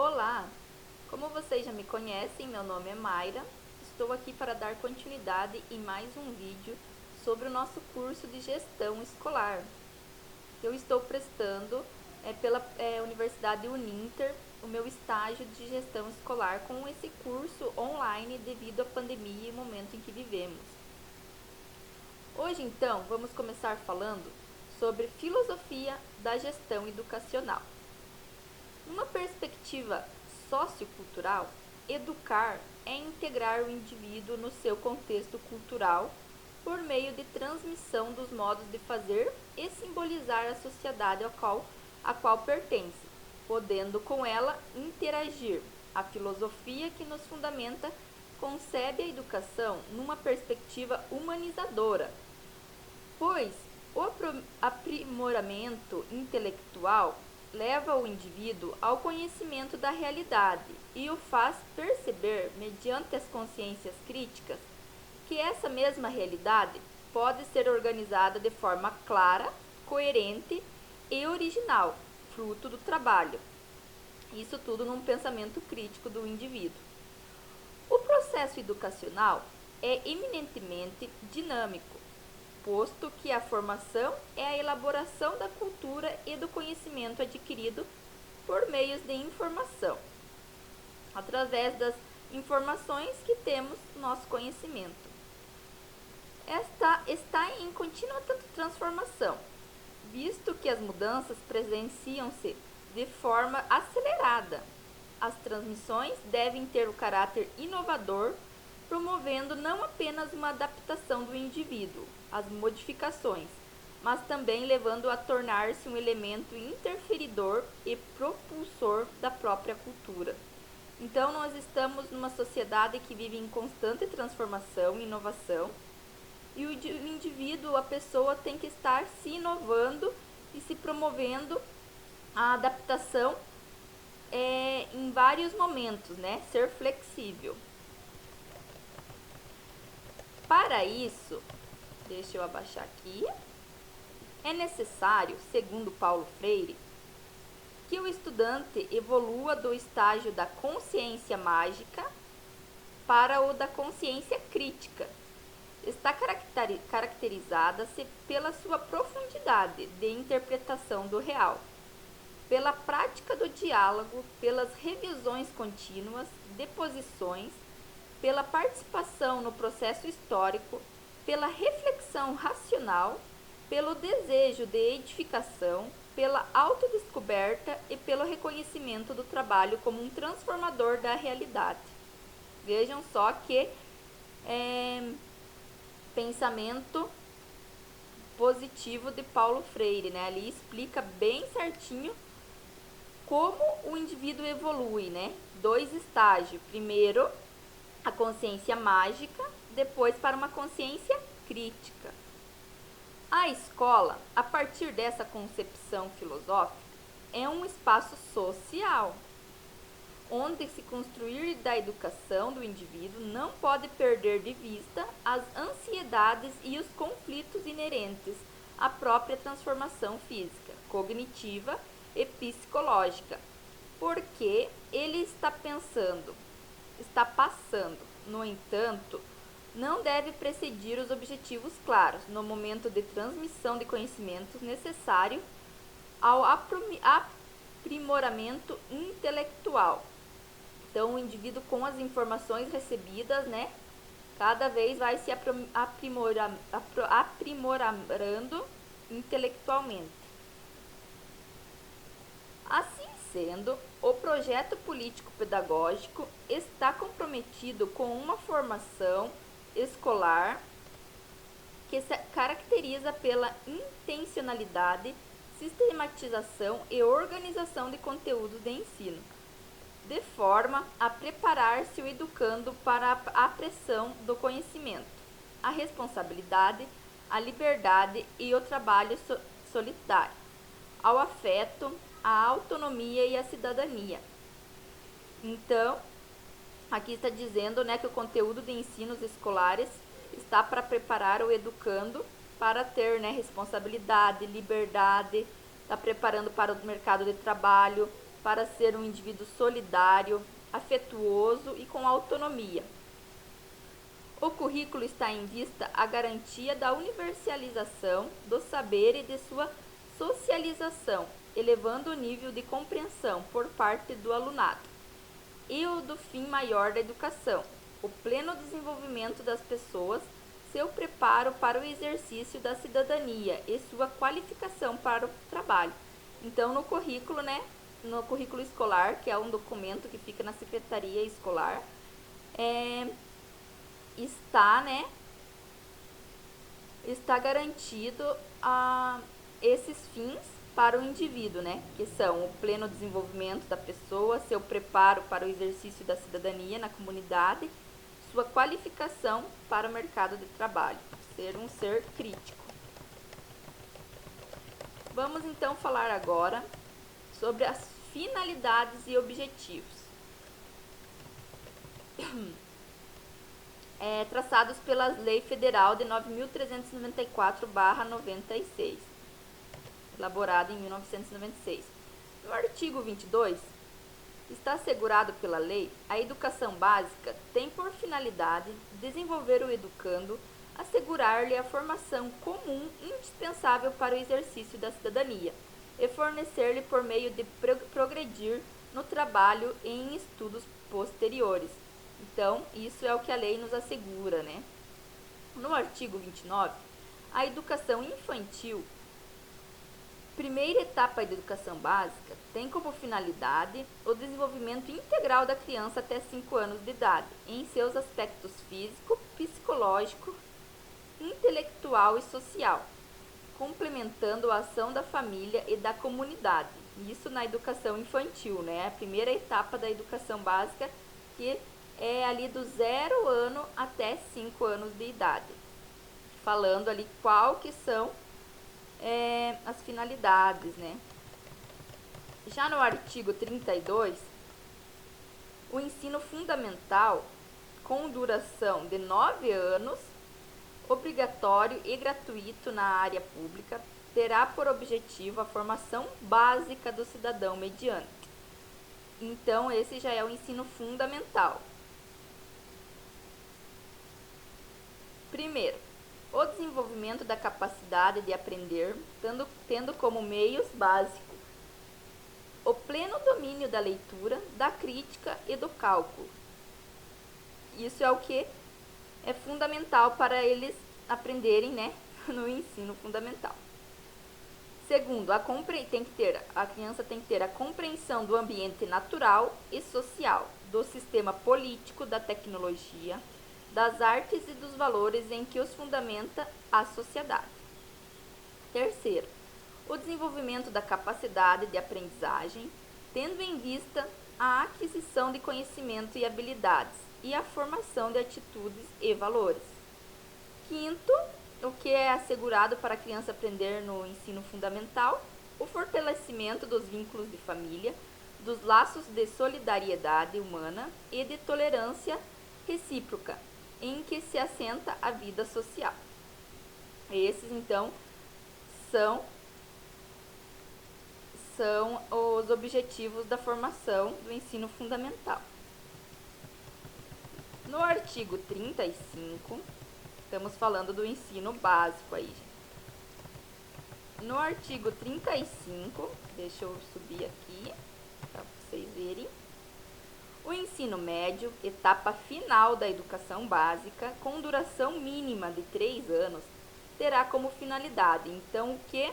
Olá! Como vocês já me conhecem, meu nome é Mayra. Estou aqui para dar continuidade em mais um vídeo sobre o nosso curso de gestão escolar. Eu estou prestando pela Universidade Uninter o meu estágio de gestão escolar com esse curso online devido à pandemia e o momento em que vivemos. Hoje, então, vamos começar falando sobre filosofia da gestão educacional. Numa perspectiva sociocultural, educar é integrar o indivíduo no seu contexto cultural por meio de transmissão dos modos de fazer e simbolizar a sociedade a qual pertence, podendo com ela interagir. A filosofia que nos fundamenta concebe a educação numa perspectiva humanizadora, pois o aprimoramento intelectual leva o indivíduo ao conhecimento da realidade e o faz perceber, mediante as consciências críticas, que essa mesma realidade pode ser organizada de forma clara, coerente e original, fruto do trabalho. Isso tudo num pensamento crítico do indivíduo. O processo educacional é eminentemente dinâmico, posto que a formação é a elaboração da cultura e do conhecimento adquirido por meios de informação. Através das informações que temos nosso conhecimento. Esta está em contínua transformação, visto que as mudanças presenciam-se de forma acelerada. As transmissões devem ter o caráter inovador, promovendo não apenas uma adaptação do indivíduo às modificações, mas também levando a tornar-se um elemento interferidor e propulsor da própria cultura. Então, nós estamos numa sociedade que vive em constante transformação e inovação, e o indivíduo, a pessoa, tem que estar se inovando e se promovendo a adaptação em vários momentos, né? Ser flexível. Para isso, deixa eu abaixar aqui, é necessário, segundo Paulo Freire, que o estudante evolua do estágio da consciência mágica para o da consciência crítica. Está caracterizada-se pela sua profundidade de interpretação do real, pela prática do diálogo, pelas revisões contínuas de posições, pela participação no processo histórico, pela reflexão racional, pelo desejo de edificação, pela autodescoberta e pelo reconhecimento do trabalho como um transformador da realidade. Vejam só que pensamento positivo de Paulo Freire, né? Ali explica bem certinho como o indivíduo evolui, né? 2 estágios. Primeiro, a consciência mágica, depois para uma consciência crítica. A escola, a partir dessa concepção filosófica, é um espaço social, onde se construir da educação do indivíduo não pode perder de vista as ansiedades e os conflitos inerentes à própria transformação física, cognitiva e psicológica, porque ele está passando. No entanto, não deve precedir os objetivos claros no momento de transmissão de conhecimentos necessário ao aprimoramento intelectual. Então, o indivíduo, com as informações recebidas, né, cada vez vai se aprimorando intelectualmente. Assim sendo, o projeto político-pedagógico está comprometido com uma formação escolar que se caracteriza pela intencionalidade, sistematização e organização de conteúdos de ensino, de forma a preparar-se o educando para a pressão do conhecimento, a responsabilidade, a liberdade e o trabalho solidário, ao afeto, à autonomia e à cidadania. Então, aqui está dizendo, né, que o conteúdo de ensinos escolares está para preparar o educando para ter, né, responsabilidade, liberdade, está preparando para o mercado de trabalho, para ser um indivíduo solidário, afetuoso e com autonomia. O currículo está em vista à garantia da universalização do saber e de sua socialização, elevando o nível de compreensão por parte do alunado, e o do fim maior da educação, o pleno desenvolvimento das pessoas, seu preparo para o exercício da cidadania e sua qualificação para o trabalho. Então, no currículo, no currículo escolar, que é um documento que fica na secretaria escolar, está garantido esses fins para o indivíduo, que são o pleno desenvolvimento da pessoa, seu preparo para o exercício da cidadania na comunidade, sua qualificação para o mercado de trabalho, ser um ser crítico. Vamos então falar agora sobre as finalidades e objetivos traçados pela Lei Federal de 9.394/96, elaborada em 1996. No artigo 22, está assegurado pela lei, a educação básica tem por finalidade desenvolver o educando, assegurar-lhe a formação comum indispensável para o exercício da cidadania e fornecer-lhe por meio de progredir no trabalho e em estudos posteriores. Então, isso é o que a lei nos assegura, No artigo 29, a educação infantil, primeira etapa da educação básica, tem como finalidade o desenvolvimento integral da criança até 5 anos de idade, em seus aspectos físico, psicológico, intelectual e social, complementando a ação da família e da comunidade. Isso na educação infantil, a primeira etapa da educação básica, que é ali do 0 ano até 5 anos de idade. Falando ali qual que são as finalidades, Já no artigo 32, o ensino fundamental, com duração de 9 anos, obrigatório e gratuito na área pública, terá por objetivo a formação básica do cidadão mediante. Então, esse já é o ensino fundamental. Primeiro, o desenvolvimento da capacidade de aprender, tendo como meios básicos o pleno domínio da leitura, da crítica e do cálculo. Isso é o que é fundamental para eles aprenderem, no ensino fundamental. Segundo, a criança tem que ter a compreensão do ambiente natural e social, do sistema político, da tecnologia, das artes e dos valores em que os fundamenta a sociedade. Terceiro, o desenvolvimento da capacidade de aprendizagem, tendo em vista a aquisição de conhecimento e habilidades e a formação de atitudes e valores. Quinto, o que é assegurado para a criança aprender no ensino fundamental, o fortalecimento dos vínculos de família, dos laços de solidariedade humana e de tolerância recíproca, em que se assenta a vida social. Esses, então, são os objetivos da formação do ensino fundamental. No artigo 35, estamos falando do ensino básico aí, gente. No artigo 35, deixa eu subir aqui para vocês verem. O ensino médio, etapa final da educação básica, com duração mínima de 3 anos, terá como finalidade. Então, o que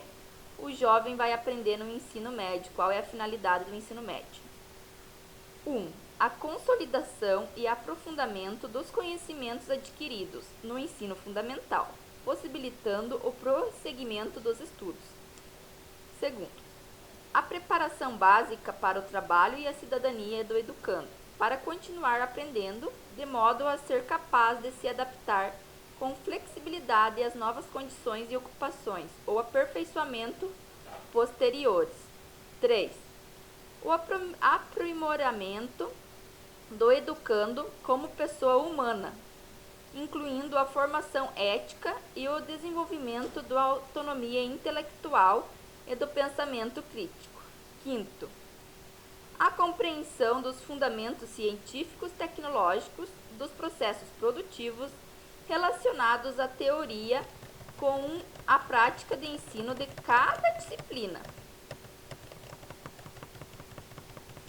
o jovem vai aprender no ensino médio? Qual é a finalidade do ensino médio? 1. A consolidação e aprofundamento dos conhecimentos adquiridos no ensino fundamental, possibilitando o prosseguimento dos estudos. 2. A preparação básica para o trabalho e a cidadania do educando, para continuar aprendendo, de modo a ser capaz de se adaptar com flexibilidade às novas condições e ocupações ou aperfeiçoamento posteriores. 3. O aprimoramento do educando como pessoa humana, incluindo a formação ética e o desenvolvimento da autonomia intelectual e do pensamento crítico. 5. a compreensão dos fundamentos científicos tecnológicos dos processos produtivos relacionados à teoria com a prática de ensino de cada disciplina.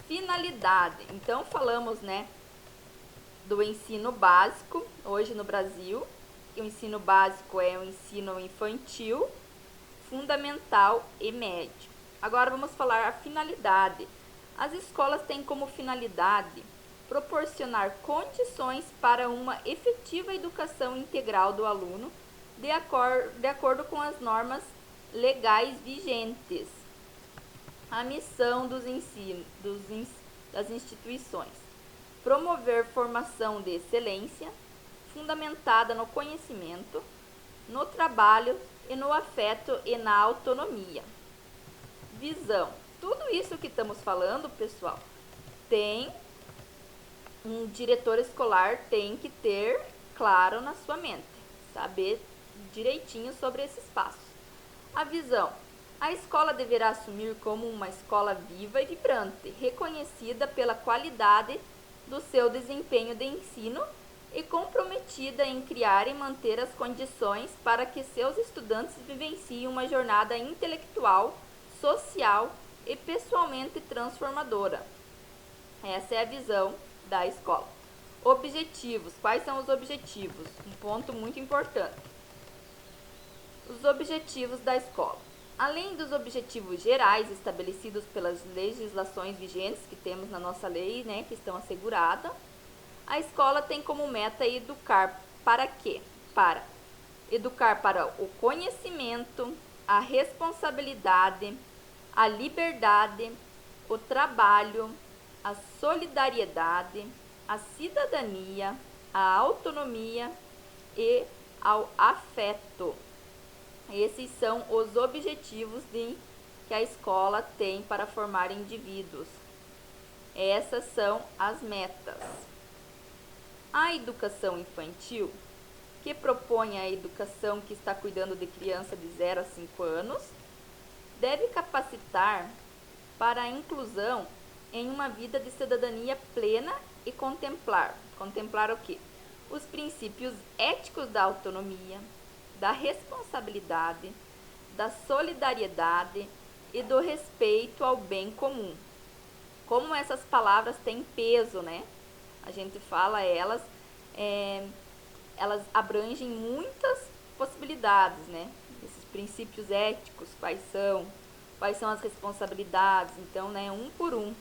Finalidade. Então falamos, do ensino básico hoje no Brasil. O ensino básico é o ensino infantil, fundamental e médio. Agora vamos falar a finalidade. As escolas têm como finalidade proporcionar condições para uma efetiva educação integral do aluno de acordo com as normas legais vigentes. A missão das instituições: promover formação de excelência, fundamentada no conhecimento, no trabalho e no afeto e na autonomia. Visão: tudo isso que estamos falando, pessoal, um diretor escolar tem que ter claro na sua mente, saber direitinho sobre esses passos. A visão: a escola deverá assumir como uma escola viva e vibrante, reconhecida pela qualidade do seu desempenho de ensino e comprometida em criar e manter as condições para que seus estudantes vivenciem uma jornada intelectual, social e pessoalmente transformadora. Essa é a visão da escola. Objetivos. Quais são os objetivos? Um ponto muito importante. Os objetivos da escola. Além dos objetivos gerais estabelecidos pelas legislações vigentes que temos na nossa lei, que estão asseguradas, a escola tem como meta educar para quê? Para educar para o conhecimento, a responsabilidade, a liberdade, o trabalho, a solidariedade, a cidadania, a autonomia e ao afeto. Esses são os objetivos que a escola tem para formar indivíduos. Essas são as metas. A educação infantil, que propõe a educação que está cuidando de criança de 0 a 5 anos, deve capacitar para a inclusão em uma vida de cidadania plena e contemplar o quê? Os princípios éticos da autonomia, da responsabilidade, da solidariedade e do respeito ao bem comum. Como essas palavras têm peso, A gente fala elas abrangem muitas possibilidades, Esses princípios éticos, quais são as responsabilidades, então, um por um.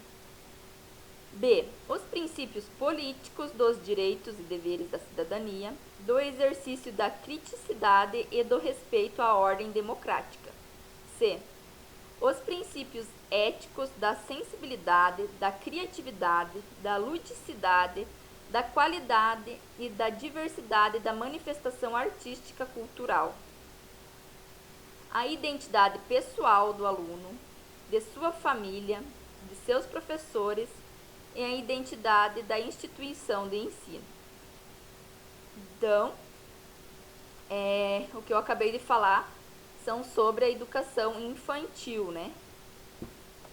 B. Os princípios políticos dos direitos e deveres da cidadania, do exercício da criticidade e do respeito à ordem democrática. C. Os princípios éticos da sensibilidade, da criatividade, da ludicidade, da qualidade e da diversidade da manifestação artística cultural. A identidade pessoal do aluno, de sua família, de seus professores e a identidade da instituição de ensino. Então, o que eu acabei de falar são sobre a educação infantil,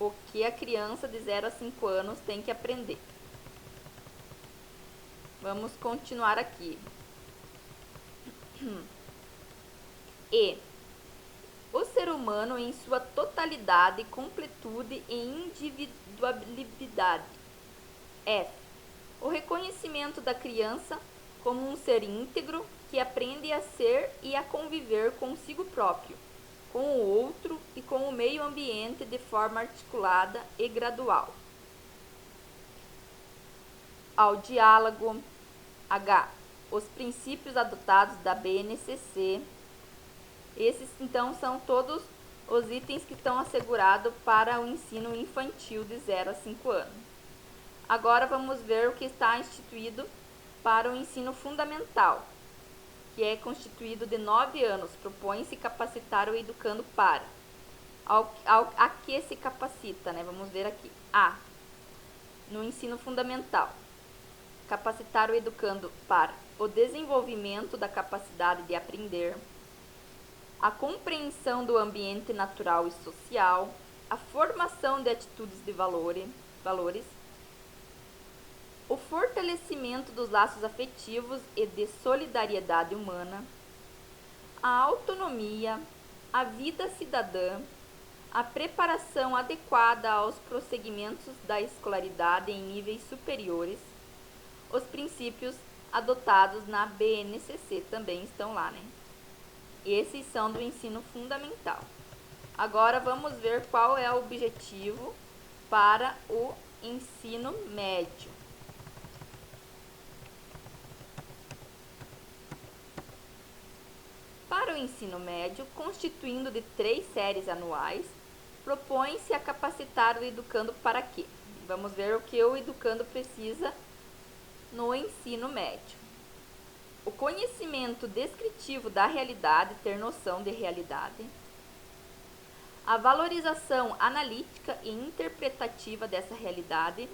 O que a criança de 0 a 5 anos tem que aprender. Vamos continuar aqui. E. O ser humano em sua totalidade, completude e individualidade. F. O reconhecimento da criança como um ser íntegro que aprende a ser e a conviver consigo próprio, com o outro e com o meio ambiente de forma articulada e gradual. Ao diálogo. H. Os princípios adotados da BNCC. Esses, então, são todos os itens que estão assegurados para o ensino infantil de 0 a 5 anos. Agora vamos ver o que está instituído para o ensino fundamental, que é constituído de 9 anos. Propõe-se capacitar o educando para. A que se capacita, Vamos ver aqui. A. No ensino fundamental. Capacitar o educando para o desenvolvimento da capacidade de aprender, a compreensão do ambiente natural e social, a formação de atitudes de valores, valores, o fortalecimento dos laços afetivos e de solidariedade humana, a autonomia, a vida cidadã, a preparação adequada aos prosseguimentos da escolaridade em níveis superiores. Os princípios adotados na BNCC também estão lá, né? Esses são do ensino fundamental. Agora vamos ver qual é o objetivo para o ensino médio. Para o ensino médio, constituindo de 3 séries anuais, propõe-se a capacitar o educando para quê? Vamos ver o que o educando precisa no ensino médio. O conhecimento descritivo da realidade, ter noção de realidade. A valorização analítica e interpretativa dessa realidade,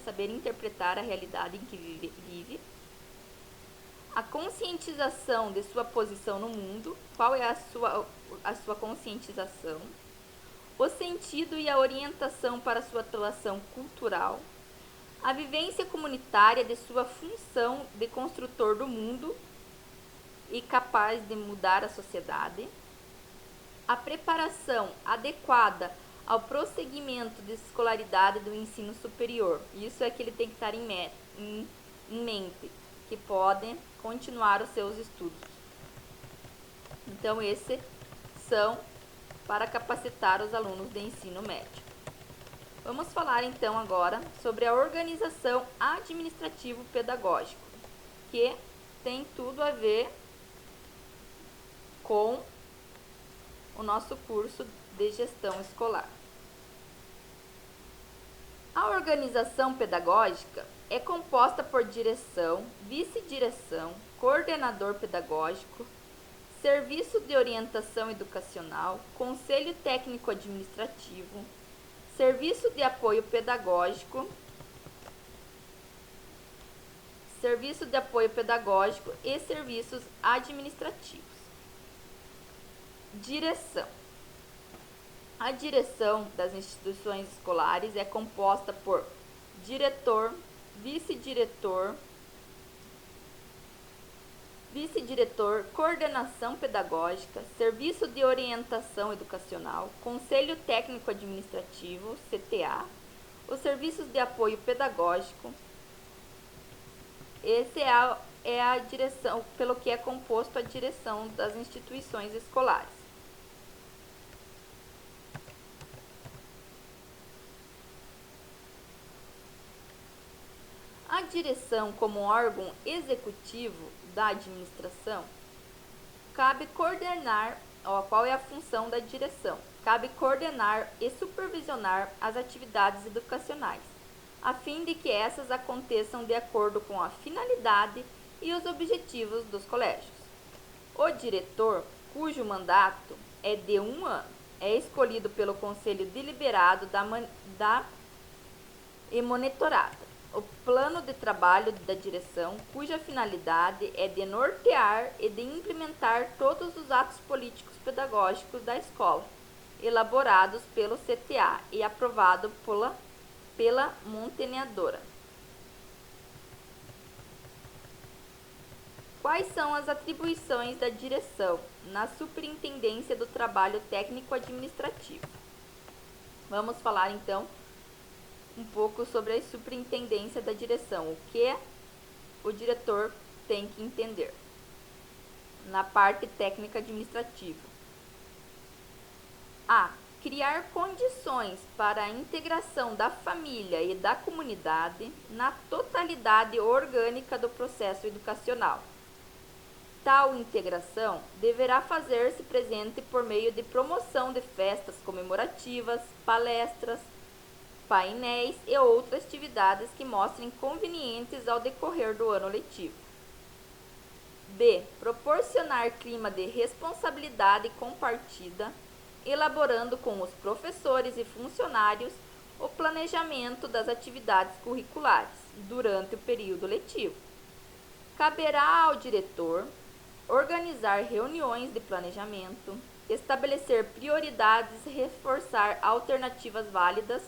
saber interpretar a realidade em que vive. A conscientização de sua posição no mundo, qual é a sua conscientização. O sentido e a orientação para sua atuação cultural. A vivência comunitária de sua função de construtor do mundo e capaz de mudar a sociedade. A preparação adequada ao prosseguimento de escolaridade do ensino superior. Isso é que ele tem que estar em mente, que podem continuar os seus estudos. Então, esses são para capacitar os alunos de ensino médio. Vamos falar então agora sobre a organização administrativo-pedagógica, que tem tudo a ver com o nosso curso de gestão escolar. A organização pedagógica é composta por direção, vice-direção, coordenador pedagógico, serviço de orientação educacional, conselho técnico administrativo, serviço de apoio pedagógico, e serviços administrativos. Direção. A direção das instituições escolares é composta por diretor, vice-diretor, coordenação pedagógica, serviço de orientação educacional, conselho técnico administrativo, CTA, os serviços de apoio pedagógico. Esse é a direção, pelo que é composto a direção das instituições escolares. A direção, como órgão executivo da administração, cabe coordenar, qual é a função da direção? Cabe coordenar e supervisionar as atividades educacionais, a fim de que essas aconteçam de acordo com a finalidade e os objetivos dos colégios. O diretor, cujo mandato é de 1 ano, é escolhido pelo Conselho Deliberado e monitorado. O plano de trabalho da direção, cuja finalidade é de nortear e de implementar todos os atos políticos pedagógicos da escola, elaborados pelo CTA e aprovado pela mantenedora. Quais são as atribuições da direção na Superintendência do Trabalho Técnico-Administrativo? Vamos falar então um pouco sobre a superintendência da direção, o que o diretor tem que entender na parte técnica administrativa. A. Criar condições para a integração da família e da comunidade na totalidade orgânica do processo educacional. Tal integração deverá fazer-se presente por meio de promoção de festas comemorativas, palestras, painéis e outras atividades que mostrem convenientes ao decorrer do ano letivo. B. Proporcionar clima de responsabilidade compartida, elaborando com os professores e funcionários o planejamento das atividades curriculares durante o período letivo. Caberá ao diretor organizar reuniões de planejamento, estabelecer prioridades e reforçar alternativas válidas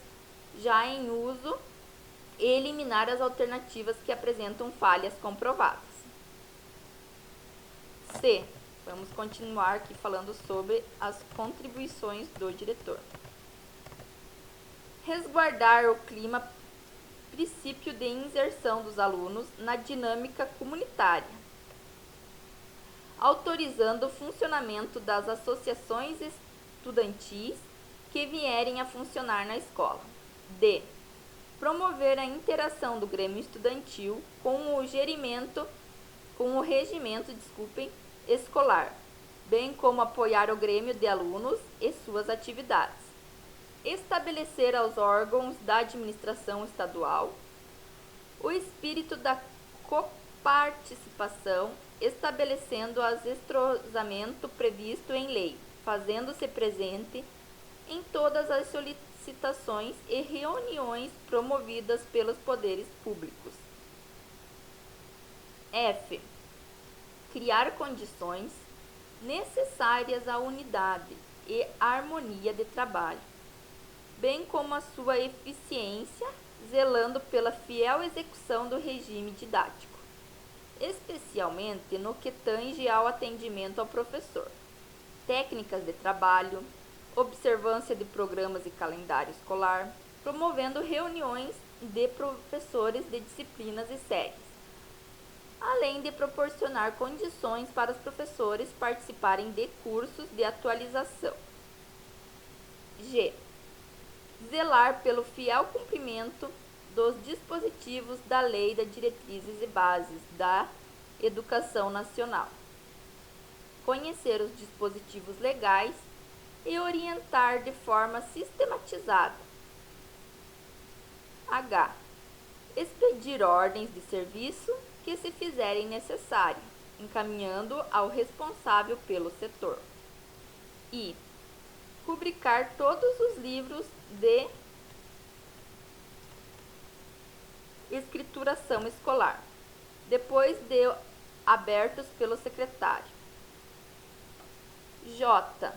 já em uso e eliminar as alternativas que apresentam falhas comprovadas. C. Vamos continuar aqui falando sobre as contribuições do diretor. Resguardar o clima, princípio de inserção dos alunos na dinâmica comunitária, autorizando o funcionamento das associações estudantis que vierem a funcionar na escola. D. Promover a interação do Grêmio Estudantil com o regimento escolar, bem como apoiar o Grêmio de alunos e suas atividades. Estabelecer aos órgãos da administração estadual o espírito da coparticipação, estabelecendo o entrosamento previsto em lei, fazendo-se presente em todas as solicitações e reuniões promovidas pelos poderes públicos. F. Criar condições necessárias à unidade e harmonia de trabalho, bem como a sua eficiência, zelando pela fiel execução do regime didático, especialmente no que tange ao atendimento ao professor, técnicas de trabalho, observância de programas e calendário escolar, promovendo reuniões de professores de disciplinas e séries, além de proporcionar condições para os professores participarem de cursos de atualização. G. Zelar pelo fiel cumprimento dos dispositivos da Lei de Diretrizes e Bases da Educação Nacional. Conhecer os dispositivos legais e orientar de forma sistematizada. H. Expedir ordens de serviço que se fizerem necessário, encaminhando ao responsável pelo setor. I. Rubricar todos os livros de escrituração escolar, depois de abertos pelo secretário. J.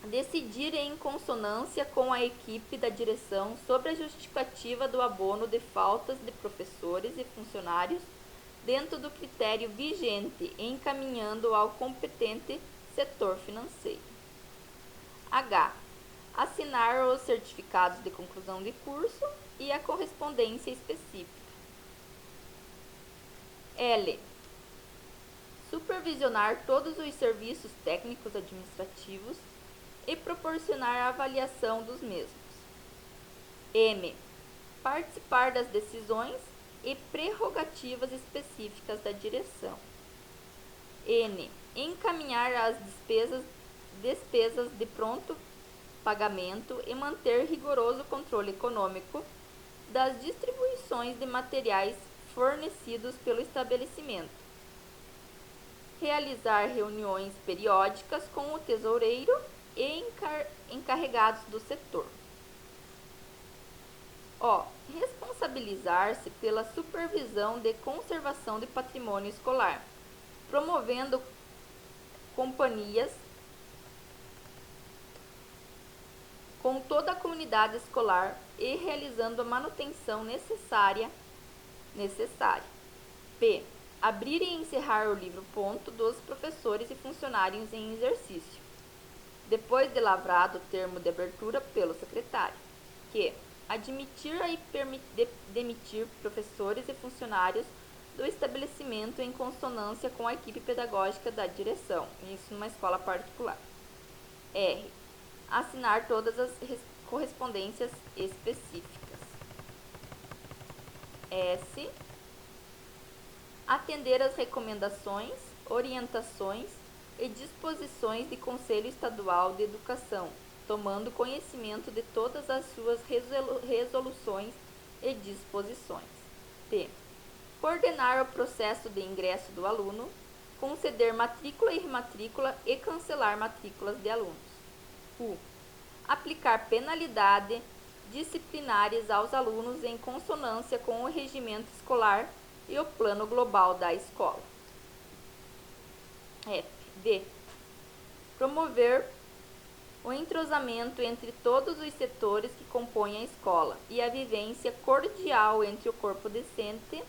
Decidir em consonância com a equipe da direção sobre a justificativa do abono de faltas de professores e funcionários dentro do critério vigente, encaminhando ao competente setor financeiro. H. Assinar os certificados de conclusão de curso e a correspondência específica. L. Supervisionar todos os serviços técnicos administrativos e proporcionar a avaliação dos mesmos. M. Participar das decisões e prerrogativas específicas da direção. N. Encaminhar as despesas de pronto pagamento e manter rigoroso controle econômico das distribuições de materiais fornecidos pelo estabelecimento. Realizar reuniões periódicas com o tesoureiro e encarregados do setor. O. Responsabilizar-se pela supervisão de conservação de patrimônio escolar, promovendo companhias com toda a comunidade escolar e realizando a manutenção necessária. P. Abrir e encerrar o livro-ponto dos professores e funcionários em exercício, depois de lavrado o termo de abertura pelo secretário. Q. Admitir e demitir professores e funcionários do estabelecimento em consonância com a equipe pedagógica da direção, isso numa escola particular. R. Assinar todas as correspondências específicas. S. Atender às recomendações, orientações e disposições do Conselho Estadual de Educação, tomando conhecimento de todas as suas resoluções e disposições. T. Coordenar o processo de ingresso do aluno, conceder matrícula e rematrícula e cancelar matrículas de alunos. U. Aplicar penalidades disciplinares aos alunos em consonância com o regimento escolar e o plano global da escola. F. D. Promover o entrosamento entre todos os setores que compõem a escola e a vivência cordial entre o corpo docente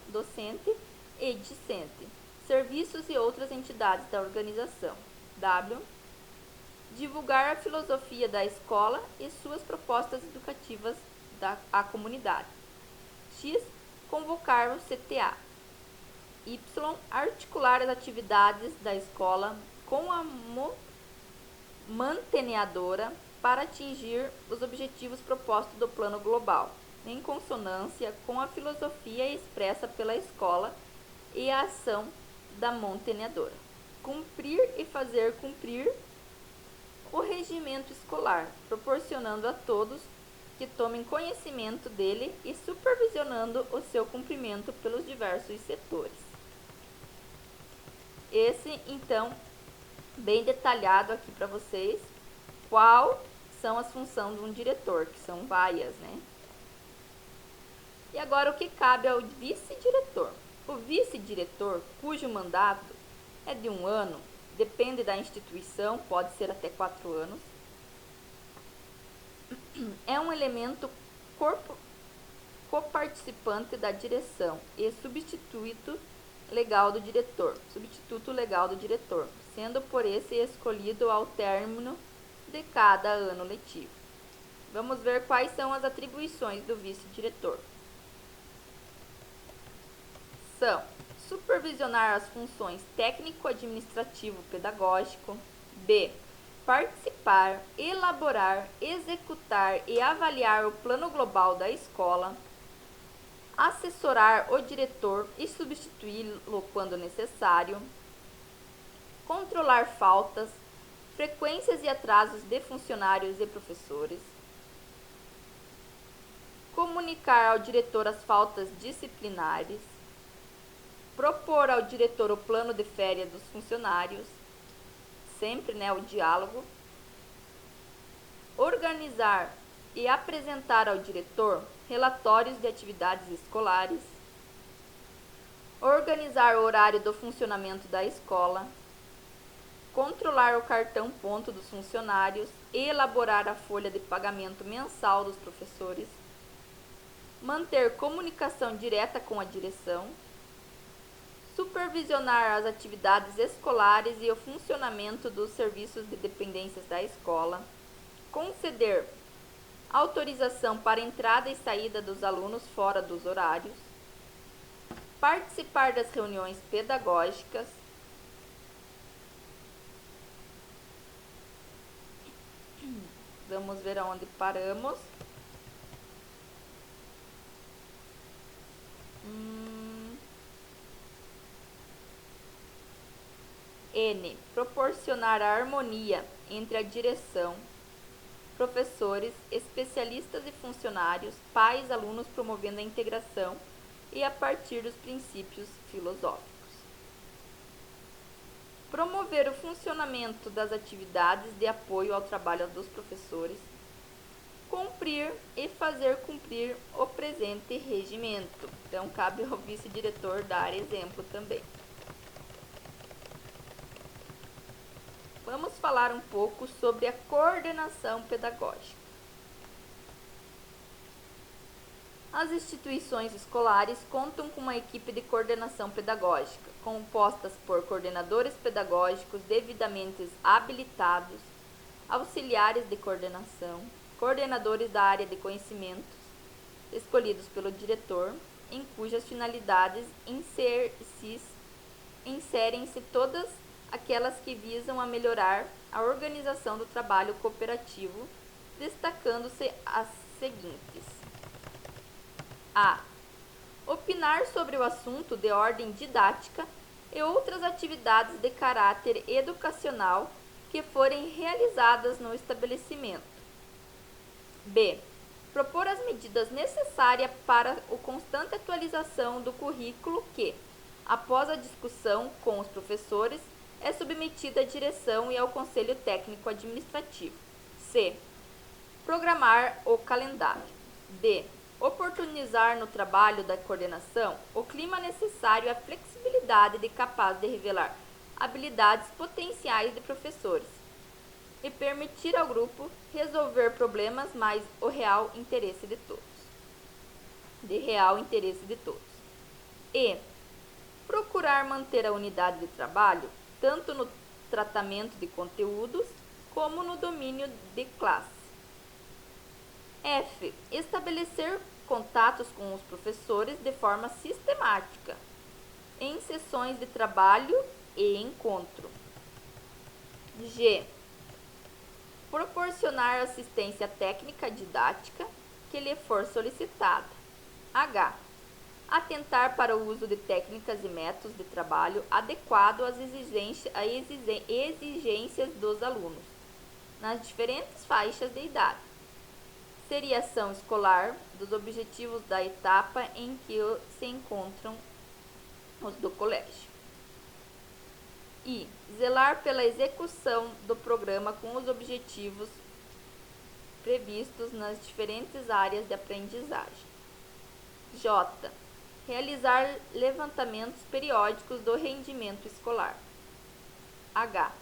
e discente, serviços e outras entidades da organização. W. Divulgar a filosofia da escola e suas propostas educativas à comunidade. X. Convocar o CTA. Y. Articular as atividades da escola com a manteneadora para atingir os objetivos propostos do plano global, em consonância com a filosofia expressa pela escola e a ação da manteneadora. Cumprir e fazer cumprir o regimento escolar, proporcionando a todos que tomem conhecimento dele e supervisionando o seu cumprimento pelos diversos setores. Esse, então, bem detalhado aqui para vocês, qual são as funções de um diretor, que são várias, né? E agora o que cabe ao vice-diretor? O vice-diretor, cujo mandato é de 1 ano, depende da instituição, pode ser até 4 anos, é um elemento coparticipante da direção e substituto legal do diretor, sendo por esse escolhido ao término de cada ano letivo. Vamos ver quais são as atribuições do vice-diretor. São: supervisionar as funções técnico-administrativo-pedagógico. B. Participar, elaborar, executar e avaliar o plano global da escola. Assessorar o diretor e substituí-lo quando necessário. Controlar faltas, frequências e atrasos de funcionários e professores. Comunicar ao diretor as faltas disciplinares. Propor ao diretor o plano de férias dos funcionários, sempre, né, o diálogo. Organizar e apresentar ao diretor relatórios de atividades escolares. Organizar o horário do funcionamento da escola. Controlar o cartão ponto dos funcionários e elaborar a folha de pagamento mensal dos professores. Manter comunicação direta com a direção. Supervisionar as atividades escolares e o funcionamento dos serviços de dependências da escola. Conceder autorização para entrada e saída dos alunos fora dos horários. Participar das reuniões pedagógicas. Vamos ver aonde paramos. N. Proporcionar a harmonia entre a direção, professores, especialistas e funcionários, pais, alunos, promovendo a integração e a partir dos princípios filosóficos. Promover o funcionamento das atividades de apoio ao trabalho dos professores. Cumprir e fazer cumprir o presente regimento. Então, cabe ao vice-diretor dar exemplo também. Vamos falar um pouco sobre a coordenação pedagógica. As instituições escolares contam com uma equipe de coordenação pedagógica, compostas por coordenadores pedagógicos devidamente habilitados, auxiliares de coordenação, coordenadores da área de conhecimentos, escolhidos pelo diretor, em cujas finalidades inserem-se todas aquelas que visam a melhorar a organização do trabalho cooperativo, destacando-se as seguintes: a. Opinar sobre o assunto de ordem didática e outras atividades de caráter educacional que forem realizadas no estabelecimento. B. Propor as medidas necessárias para a constante atualização do currículo que, após a discussão com os professores, é submetida à direção e ao Conselho Técnico Administrativo. C. Programar o calendário. D. Oportunizar no trabalho da coordenação o clima necessário à flexibilidade capaz de revelar habilidades potenciais de professores. e permitir ao grupo resolver problemas mais o real interesse de todos. E procurar manter a unidade de trabalho tanto no tratamento de conteúdos como no domínio de classe. F. Estabelecer contatos com os professores de forma sistemática, em sessões de trabalho e encontro. G. Proporcionar assistência técnica didática que lhe for solicitada. H. Atentar para o uso de técnicas e métodos de trabalho adequado às exigências dos alunos, nas diferentes faixas de idade. Seriação escolar dos objetivos da etapa em que se encontram os do colégio. I. Zelar pela execução do programa com os objetivos previstos nas diferentes áreas de aprendizagem. J. Realizar levantamentos periódicos do rendimento escolar. H.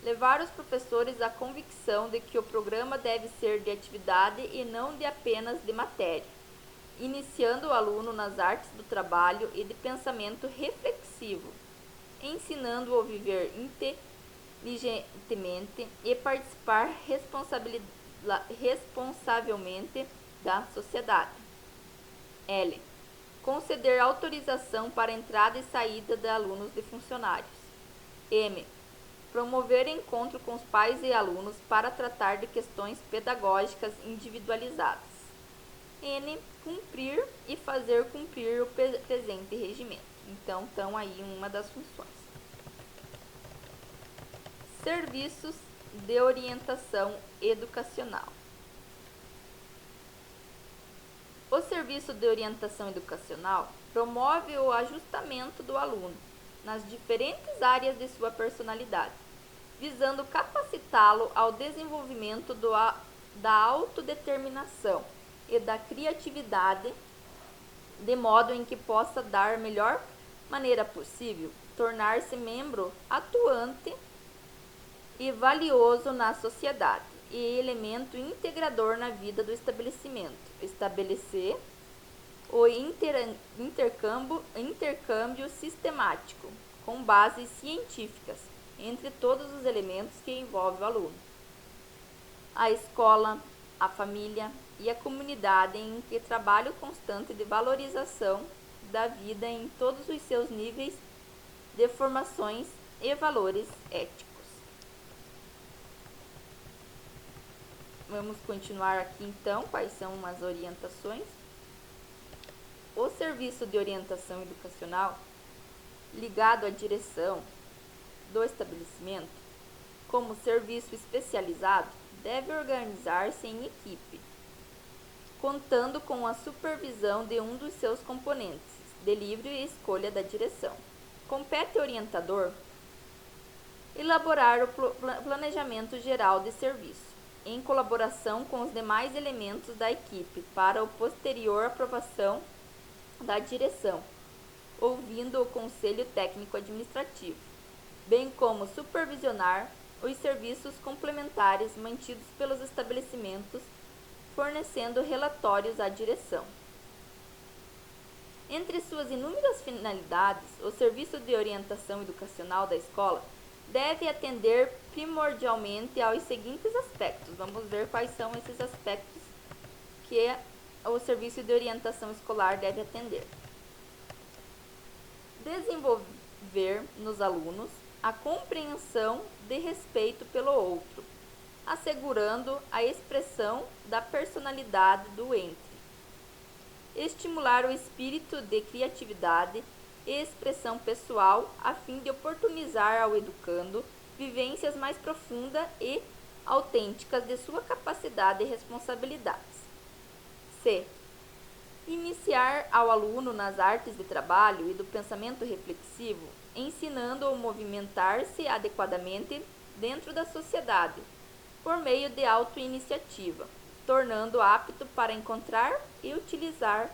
Levar os professores à convicção de que o programa deve ser de atividade e não de apenas de matéria, iniciando o aluno nas artes do trabalho e de pensamento reflexivo, ensinando-o a viver inteligentemente e participar responsavelmente da sociedade. L. Conceder autorização para entrada e saída de alunos e funcionários. M. Promover encontro com os pais e alunos para tratar de questões pedagógicas individualizadas. N. Cumprir e fazer cumprir o presente regimento. Então, estão aí uma das funções. Serviços de orientação educacional. O serviço de orientação educacional promove o ajustamento do aluno nas diferentes áreas de sua personalidade, visando capacitá-lo ao desenvolvimento da autodeterminação e da criatividade, de modo em que possa, da melhor maneira possível, tornar-se membro atuante e valioso na sociedade e elemento integrador na vida do estabelecimento. Estabelecer o intercâmbio sistemático, com bases científicas, entre todos os elementos que envolvem o aluno. A escola, a família e a comunidade em que trabalho constante de valorização da vida em todos os seus níveis de formações e valores éticos. Vamos continuar aqui então, quais são as orientações. O serviço de orientação educacional, ligado à direção do estabelecimento, como serviço especializado, deve organizar-se em equipe, contando com a supervisão de um dos seus componentes, de livre escolha da direção. Compete ao orientador elaborar o planejamento geral de serviço, em colaboração com os demais elementos da equipe, para a posterior aprovação da direção, ouvindo o Conselho Técnico Administrativo, bem como supervisionar os serviços complementares mantidos pelos estabelecimentos, fornecendo relatórios à direção. Entre suas inúmeras finalidades, o serviço de orientação educacional da escola deve atender primordialmente aos seguintes aspectos. Vamos ver quais são esses aspectos que o serviço de orientação escolar deve atender. Desenvolver nos alunos a compreensão de respeito pelo outro, assegurando a expressão da personalidade do ente. Estimular o espírito de criatividade e expressão pessoal a fim de oportunizar ao educando vivências mais profundas e autênticas de sua capacidade e responsabilidades. C. Iniciar ao aluno nas artes de trabalho e do pensamento reflexivo, ensinando-o a movimentar-se adequadamente dentro da sociedade, por meio de autoiniciativa, tornando-o apto para encontrar e utilizar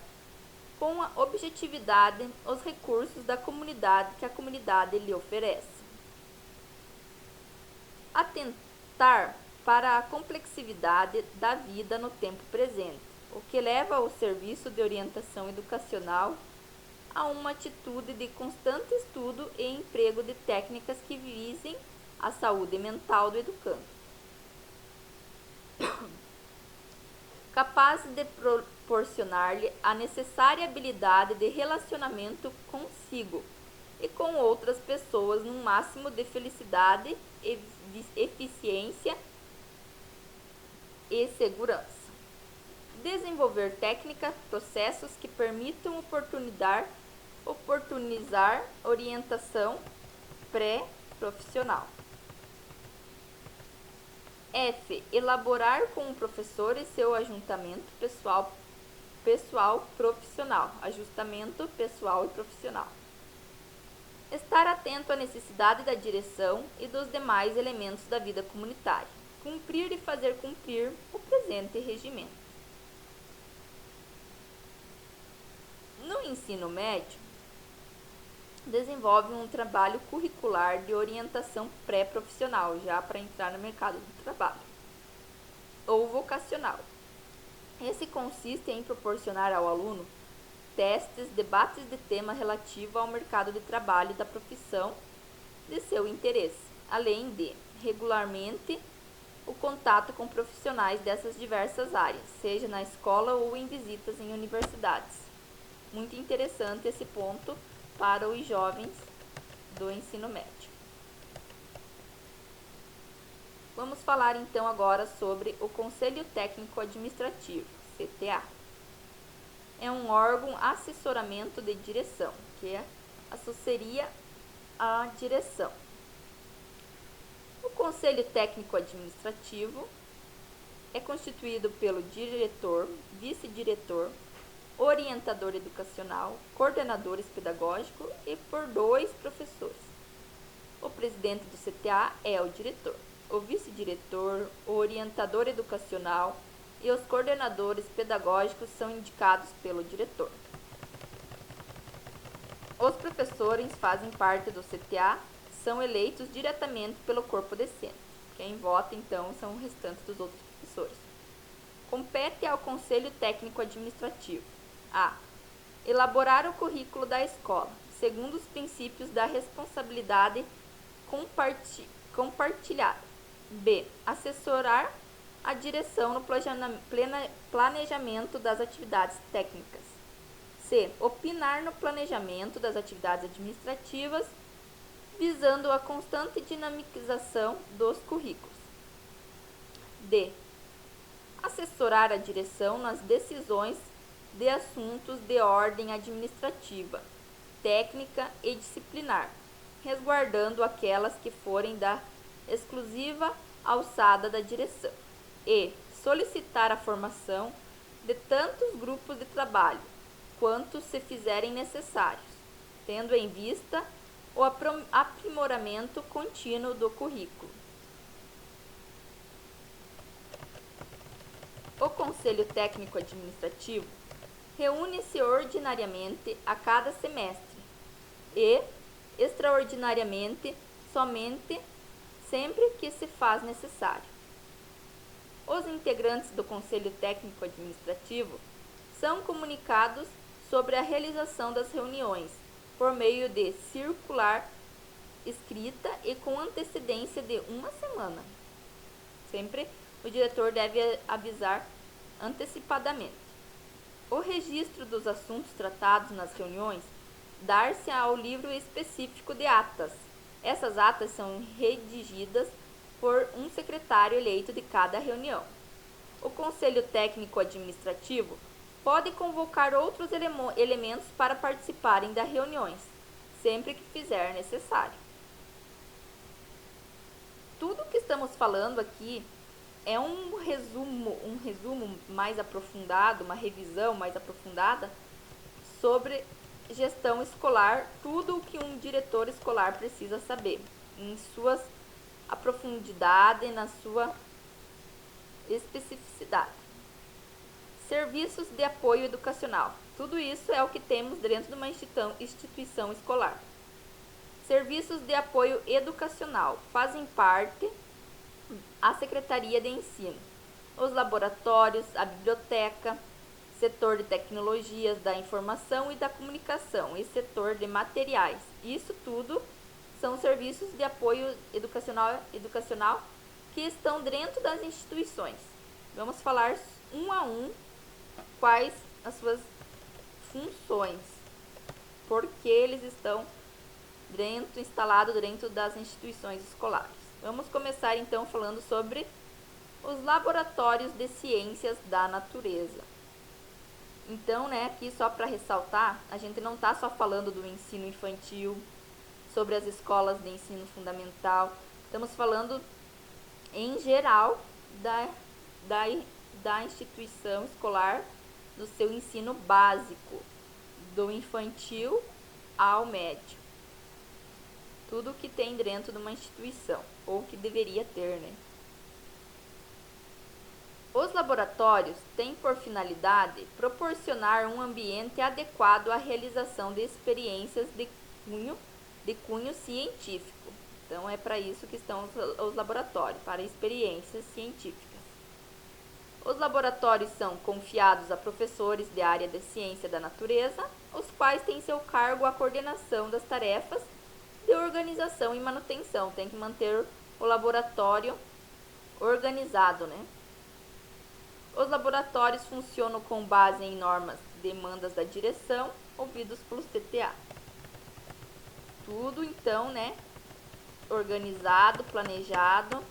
com a objetividade os recursos da comunidade que a comunidade lhe oferece. ajustar para a complexidade da vida no tempo presente, o que leva o serviço de orientação educacional a uma atitude de constante estudo e emprego de técnicas que visem a saúde mental do educando, capaz de proporcionar-lhe a necessária habilidade de relacionamento consigo e com outras pessoas num máximo de felicidade, eficiência e segurança. Desenvolver técnicas, processos que permitam oportunizar orientação pré-profissional. F. Elaborar com o professor e seu ajustamento pessoal profissional. Ajustamento pessoal e profissional. Estar atento à necessidade da direção e dos demais elementos da vida comunitária. Cumprir e fazer cumprir o presente regimento. No ensino médio, desenvolve um trabalho curricular de orientação pré-profissional, já para entrar no mercado de trabalho, ou vocacional. Esse consiste em proporcionar ao aluno testes, debates de tema relativo ao mercado de trabalho da profissão de seu interesse, além de, regularmente, o contato com profissionais dessas diversas áreas, seja na escola ou em visitas em universidades. Muito interessante esse ponto para os jovens do ensino médio. Vamos falar então agora sobre o Conselho Técnico Administrativo, CTA. É um órgão assessoramento de direção, que assessoria à direção. O Conselho Técnico Administrativo é constituído pelo diretor, vice-diretor, orientador educacional, coordenadores pedagógicos e por 2 professores. O presidente do CTA é o diretor, o vice-diretor, o orientador educacional e os coordenadores pedagógicos são indicados pelo diretor. Os professores fazem parte do CTA, são eleitos diretamente pelo corpo docente. Quem vota, então, são o restante dos outros professores. Compete ao Conselho Técnico Administrativo: a. Elaborar o currículo da escola, segundo os princípios da responsabilidade compartilhada. B. Assessorar a direção no planejamento das atividades técnicas. C. Opinar no planejamento das atividades administrativas, visando a constante dinamização dos currículos. D. Assessorar a direção nas decisões de assuntos de ordem administrativa, técnica e disciplinar, resguardando aquelas que forem da exclusiva alçada da direção. E solicitar a formação de tantos grupos de trabalho quanto se fizerem necessários, tendo em vista o aprimoramento contínuo do currículo. O Conselho Técnico Administrativo reúne-se ordinariamente a cada semestre e, extraordinariamente, somente sempre que se faz necessário. Os integrantes do Conselho Técnico Administrativo são comunicados sobre a realização das reuniões por meio de circular escrita e com antecedência de 1 semana. Sempre o diretor deve avisar antecipadamente. O registro dos assuntos tratados nas reuniões dar-se ao livro específico de atas. Essas atas são redigidas por um secretário eleito de cada reunião. O Conselho Técnico Administrativo pode convocar outros elementos para participarem das reuniões, sempre que fizer necessário. Tudo que estamos falando aqui é um resumo mais aprofundado, uma revisão mais aprofundada sobre gestão escolar, tudo o que um diretor escolar precisa saber, em suas profundidade, na sua especificidade. Serviços de apoio educacional. Tudo isso é o que temos dentro de uma instituição escolar. Serviços de apoio educacional fazem parte a Secretaria de Ensino, os laboratórios, a biblioteca, setor de tecnologias da informação e da comunicação e setor de materiais. Isso tudo são serviços de apoio educacional que estão dentro das instituições. Vamos falar um a um quais as suas funções, porque eles estão instalados dentro das instituições escolares. Vamos começar então falando sobre os laboratórios de ciências da natureza. Então, aqui só para ressaltar, a gente não está só falando do ensino infantil, sobre as escolas de ensino fundamental, estamos falando em geral da instituição escolar, do seu ensino básico, do infantil ao médio. Tudo que tem dentro de uma instituição, ou que deveria ter, Os laboratórios têm por finalidade proporcionar um ambiente adequado à realização de experiências de cunho científico. Então, é para isso que estão os laboratórios, para experiências científicas. Os laboratórios são confiados a professores de área de ciência da natureza, os quais têm seu cargo a coordenação das tarefas de organização e manutenção. Tem que manter o laboratório organizado, Os laboratórios funcionam com base em normas, demandas da direção, ouvidos pelo CTA. Tudo, então, organizado, planejado.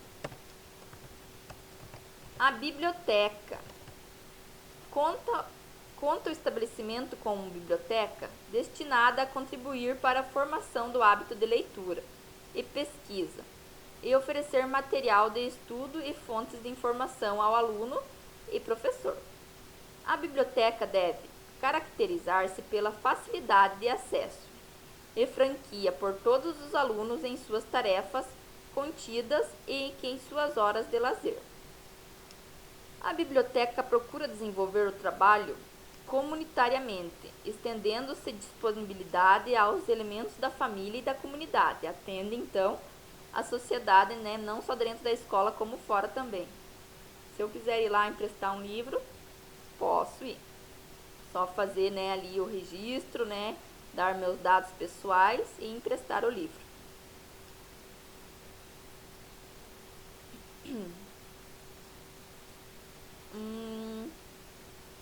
A biblioteca. Conta o estabelecimento como biblioteca destinada a contribuir para a formação do hábito de leitura e pesquisa e oferecer material de estudo e fontes de informação ao aluno e professor. A biblioteca deve caracterizar-se pela facilidade de acesso e franquia por todos os alunos em suas tarefas contidas e em suas horas de lazer. A biblioteca procura desenvolver o trabalho comunitariamente, estendendo-se disponibilidade aos elementos da família e da comunidade, atende então a sociedade, não só dentro da escola como fora também. Se eu quiser ir lá emprestar um livro, posso ir. Só fazer ali o registro, dar meus dados pessoais e emprestar o livro.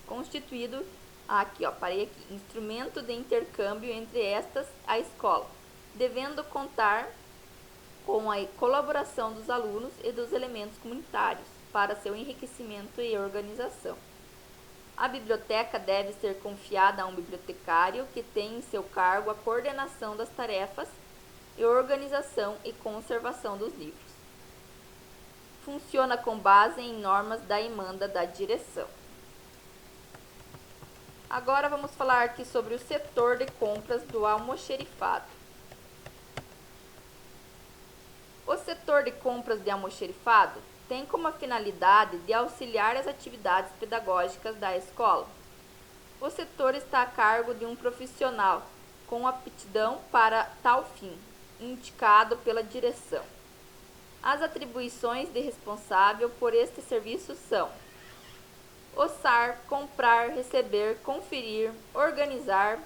Constituído, parei aqui, instrumento de intercâmbio entre estas a escola, devendo contar com a colaboração dos alunos e dos elementos comunitários para seu enriquecimento e organização. A biblioteca deve ser confiada a um bibliotecário que tem em seu cargo a coordenação das tarefas e organização e conservação dos livros. Funciona com base em normas da emanda da direção. Agora vamos falar aqui sobre o setor de compras do almoxerifado. O setor de compras de almoxerifado tem como finalidade de auxiliar as atividades pedagógicas da escola. O setor está a cargo de um profissional com aptidão para tal fim, indicado pela direção. As atribuições de responsável por este serviço são: ossar, comprar, receber, conferir, organizar,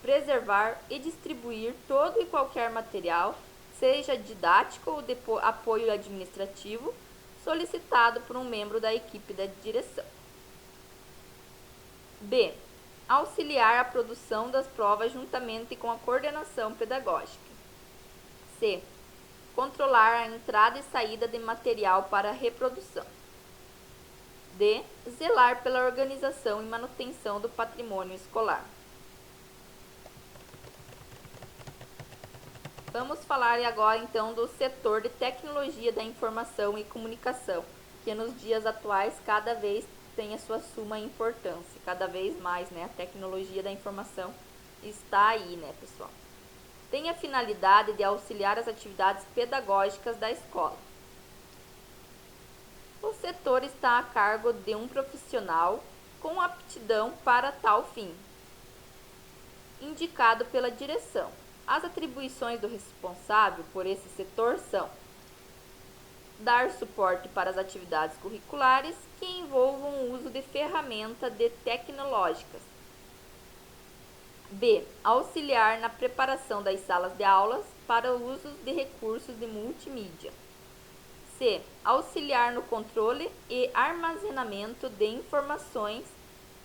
preservar e distribuir todo e qualquer material, seja didático ou de apoio administrativo, solicitado por um membro da equipe da direção. B. Auxiliar a produção das provas juntamente com a coordenação pedagógica. C. Controlar a entrada e saída de material para reprodução. D. Zelar pela organização e manutenção do patrimônio escolar. Vamos falar agora então do setor de tecnologia da informação e comunicação, que nos dias atuais cada vez tem a sua suma importância, cada vez mais, a tecnologia da informação está aí, pessoal. Tem a finalidade de auxiliar as atividades pedagógicas da escola. O setor está a cargo de um profissional com aptidão para tal fim, indicado pela direção. As atribuições do responsável por esse setor são: dar suporte para as atividades curriculares que envolvam o uso de ferramentas tecnológicas. B. Auxiliar na preparação das salas de aulas para o uso de recursos de multimídia. C. Auxiliar no controle e armazenamento de informações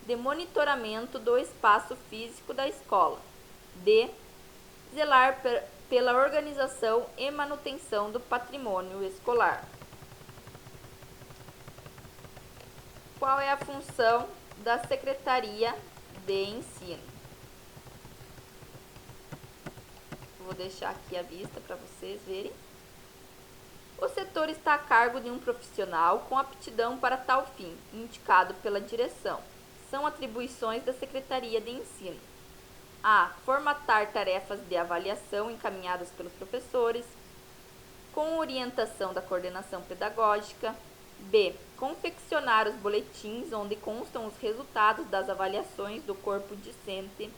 de monitoramento do espaço físico da escola. D. Zelar pela organização e manutenção do patrimônio escolar. Qual é a função da Secretaria de Ensino? Vou deixar aqui a vista para vocês verem. O setor está a cargo de um profissional com aptidão para tal fim, indicado pela direção. São atribuições da Secretaria de Ensino. A. Formatar tarefas de avaliação encaminhadas pelos professores, com orientação da coordenação pedagógica. B. Confeccionar os boletins onde constam os resultados das avaliações do corpo discente,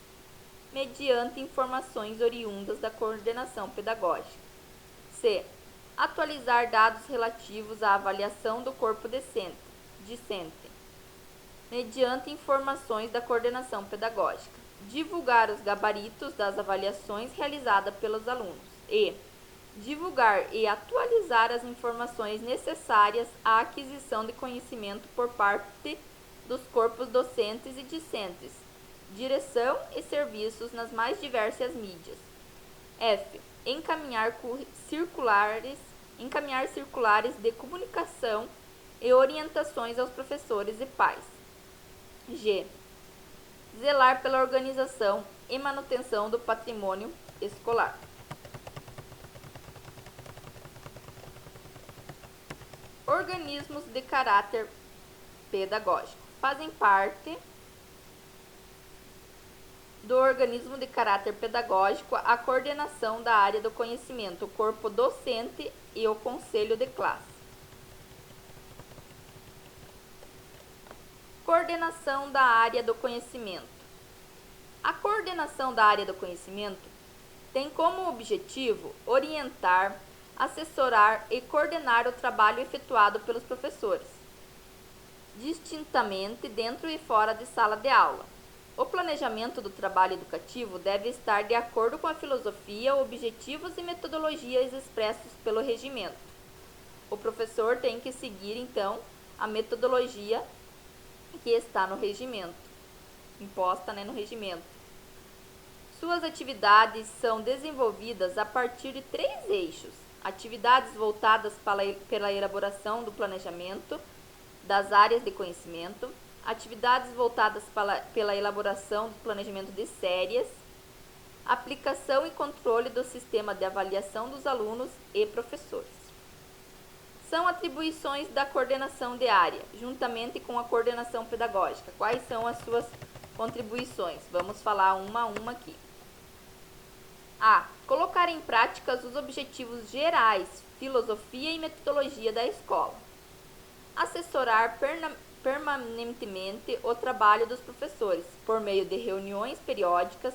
mediante informações oriundas da coordenação pedagógica. C. Atualizar dados relativos à avaliação do corpo discente, mediante informações da coordenação pedagógica. Divulgar os gabaritos das avaliações realizadas pelos alunos. E. Divulgar e atualizar as informações necessárias à aquisição de conhecimento por parte dos corpos docentes e discentes, direção e serviços nas mais diversas mídias. F. Encaminhar circulares de comunicação e orientações aos professores e pais. G. Zelar pela organização e manutenção do patrimônio escolar. Organismos de caráter pedagógico. Fazem parte do organismo de caráter pedagógico a coordenação da área do conhecimento, o corpo docente e o conselho de classe. Coordenação da área do conhecimento. A coordenação da área do conhecimento tem como objetivo orientar, assessorar e coordenar o trabalho efetuado pelos professores, distintamente dentro e fora de sala de aula. O planejamento do trabalho educativo deve estar de acordo com a filosofia, objetivos e metodologias expressos pelo regimento. O professor tem que seguir, então, a metodologia que está no regimento, imposta, no regimento. Suas atividades são desenvolvidas a partir de 3 eixos: atividades voltadas pela elaboração do planejamento das áreas de conhecimento, atividades voltadas pela elaboração do planejamento de séries, aplicação e controle do sistema de avaliação dos alunos e professores. São atribuições da coordenação de área, juntamente com a coordenação pedagógica. Quais são as suas contribuições? Vamos falar uma a uma aqui. A. Colocar em prática os objetivos gerais, filosofia e metodologia da escola. Assessorar permanentemente o trabalho dos professores, por meio de reuniões periódicas,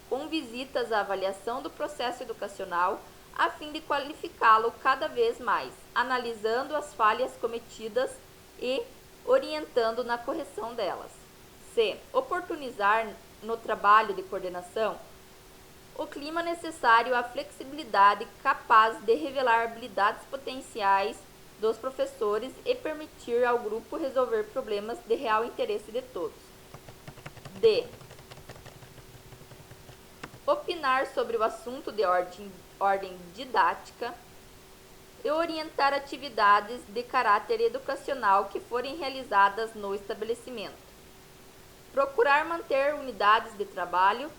com visitas à avaliação do processo educacional, a fim de qualificá-lo cada vez mais, analisando as falhas cometidas e orientando na correção delas. C. Oportunizar no trabalho de coordenação o clima necessário à flexibilidade capaz de revelar habilidades potenciais dos professores e permitir ao grupo resolver problemas de real interesse de todos. D. Opinar sobre o assunto de ordem didática e orientar atividades de caráter educacional que forem realizadas no estabelecimento. Procurar manter unidades de trabalho,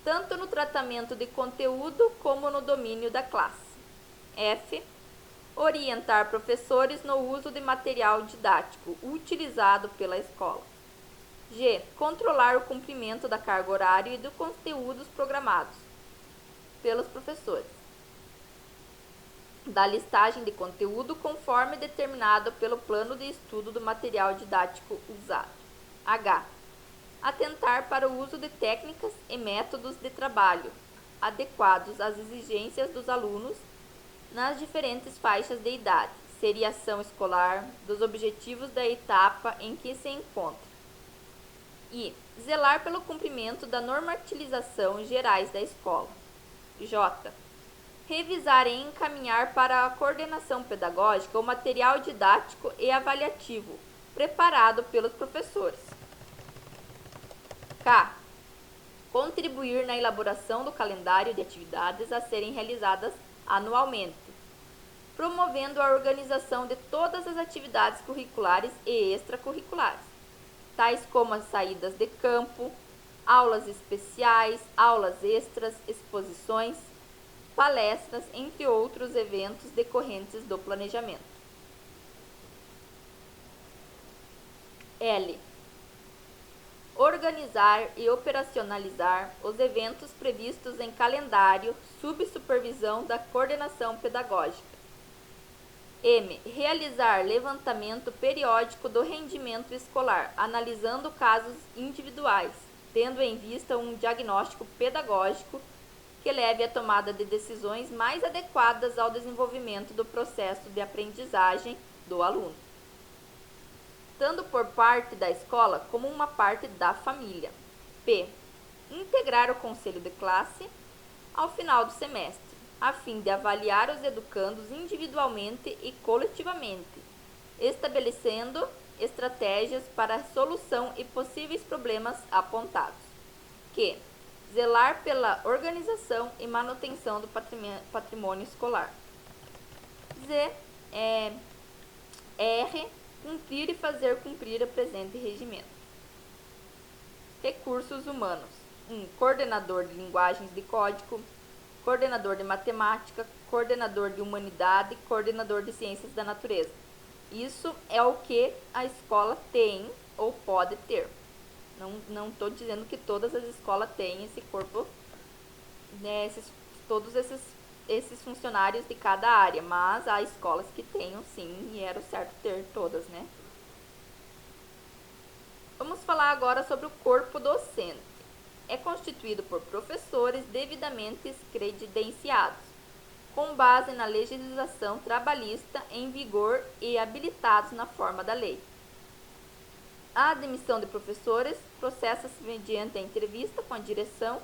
tanto no tratamento de conteúdo como no domínio da classe. F. Orientar professores no uso de material didático utilizado pela escola. G. Controlar o cumprimento da carga horária e dos conteúdos programados pelos professores, da listagem de conteúdo conforme determinado pelo plano de estudo do material didático usado. H. Atentar para o uso de técnicas e métodos de trabalho adequados às exigências dos alunos nas diferentes faixas de idade, seriação escolar, dos objetivos da etapa em que se encontra. I. Zelar pelo cumprimento da normatização gerais da escola. J. Revisar e encaminhar para a coordenação pedagógica o material didático e avaliativo preparado pelos professores. K. Contribuir na elaboração do calendário de atividades a serem realizadas anualmente, promovendo a organização de todas as atividades curriculares e extracurriculares, tais como as saídas de campo, aulas especiais, aulas extras, exposições, palestras, entre outros eventos decorrentes do planejamento. L. Organizar e operacionalizar os eventos previstos em calendário sob supervisão da coordenação pedagógica. M. Realizar levantamento periódico do rendimento escolar, analisando casos individuais, tendo em vista um diagnóstico pedagógico que leve à tomada de decisões mais adequadas ao desenvolvimento do processo de aprendizagem do aluno, tanto por parte da escola como uma parte da família. P. Integrar o conselho de classe ao final do semestre, a fim de avaliar os educandos individualmente e coletivamente, estabelecendo estratégias para a solução e possíveis problemas apontados. Q. Zelar pela organização e manutenção do patrimônio escolar. Z. R. Cumprir e fazer cumprir o presente regimento. Recursos humanos. 1. Coordenador de linguagens de código, coordenador de matemática, coordenador de humanidade, coordenador de ciências da natureza. Isso é o que a escola tem ou pode ter. Não estou dizendo que todas as escolas têm esse corpo, né, todos esses funcionários de cada área, mas há escolas que tenham sim, e era o certo ter todas, né? Vamos falar agora sobre o corpo docente. É constituído por professores devidamente credenciados, com base na legislação trabalhista em vigor e habilitados na forma da lei. A admissão de professores processa-se mediante a entrevista com a direção,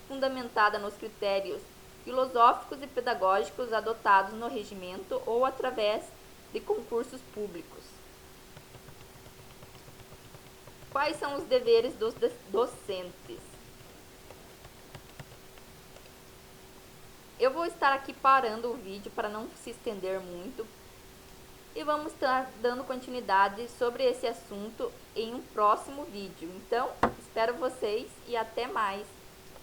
fundamentada nos critérios filosóficos e pedagógicos adotados no regimento ou através de concursos públicos. Quais são os deveres dos docentes? Eu vou estar aqui parando o vídeo para não se estender muito e vamos estar dando continuidade sobre esse assunto em um próximo vídeo. Então, espero vocês e até mais!